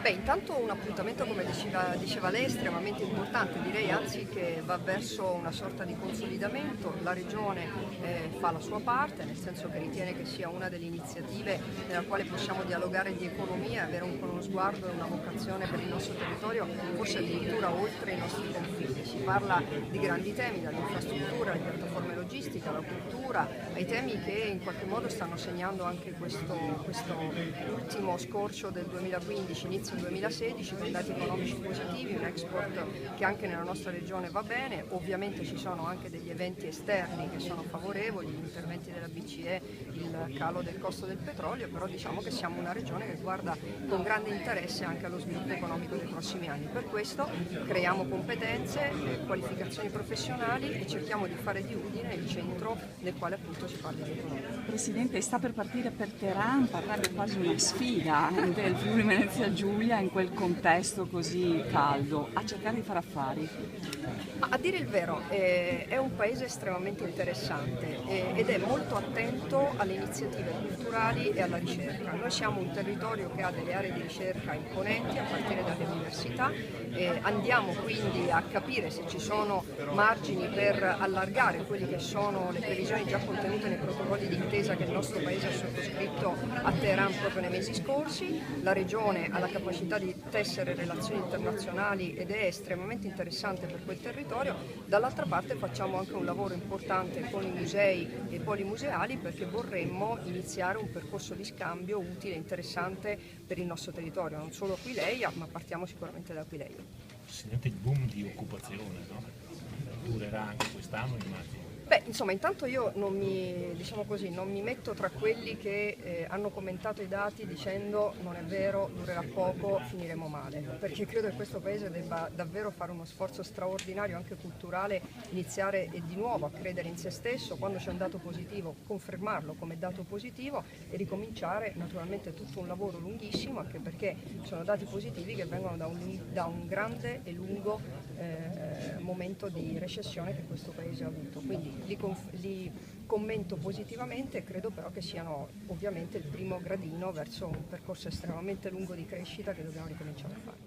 Beh, intanto un appuntamento, come diceva lei, estremamente importante, direi anzi che va verso una sorta di consolidamento. La Regione fa la sua parte, nel senso che ritiene che sia una delle iniziative nella quale possiamo dialogare di economia e avere uno sguardo e una vocazione per il nostro territorio, forse addirittura oltre i nostri confini. Si parla di grandi temi, dall'infrastruttura, alle piattaforme logistiche, alla cultura, ai temi che in qualche modo stanno segnando anche questo ultimo scorcio del 2015, inizio 2016, con dati economici positivi, un export che anche nella nostra regione va bene. Ovviamente ci sono anche degli eventi esterni che sono favorevoli, gli interventi della BCE, il calo del costo del petrolio, però diciamo che siamo una regione che guarda con grande interesse anche allo sviluppo economico dei prossimi anni. Per questo creiamo competenze, qualificazioni professionali e cerchiamo di fare di Udine il centro nel quale appunto si parli di economia. Presidente, sta per partire per Teheran, parrebbe quasi una sfida del Friuli Venezia Giulia in quel contesto così caldo, a cercare di fare affari. Ma a dire il vero, è un paese estremamente interessante ed è molto attento alle iniziative culturali e alla ricerca. Noi siamo un territorio che ha delle aree di ricerca imponenti a partire dalle università, andiamo quindi a capire se ci sono margini per allargare quelle che sono le previsioni già contenute nei protocolli di intesa che il nostro paese ha sottoscritto a Teheran proprio nei mesi scorsi. La Regione ha la capacità di tessere relazioni internazionali ed è estremamente interessante per quel territorio. Dall'altra parte facciamo anche un lavoro importante con i musei e i polimuseali, perché vorremmo iniziare un percorso di scambio utile e interessante per il nostro territorio, non solo Aquileia, ma partiamo sicuramente da Aquileia. Presidente, il boom di occupazione, no? Durerà anche quest'anno, immagino. Beh, insomma, intanto io non mi metto tra quelli che hanno commentato i dati dicendo non è vero, durerà poco, finiremo male, perché credo che questo Paese debba davvero fare uno sforzo straordinario, anche culturale, iniziare di nuovo a credere in se stesso, quando c'è un dato positivo confermarlo come dato positivo e ricominciare naturalmente tutto un lavoro lunghissimo, anche perché sono dati positivi che vengono da un grande e lungo momento di recessione che questo Paese ha avuto. Quindi li commento positivamente, credo però che siano ovviamente il primo gradino verso un percorso estremamente lungo di crescita che dobbiamo ricominciare a fare.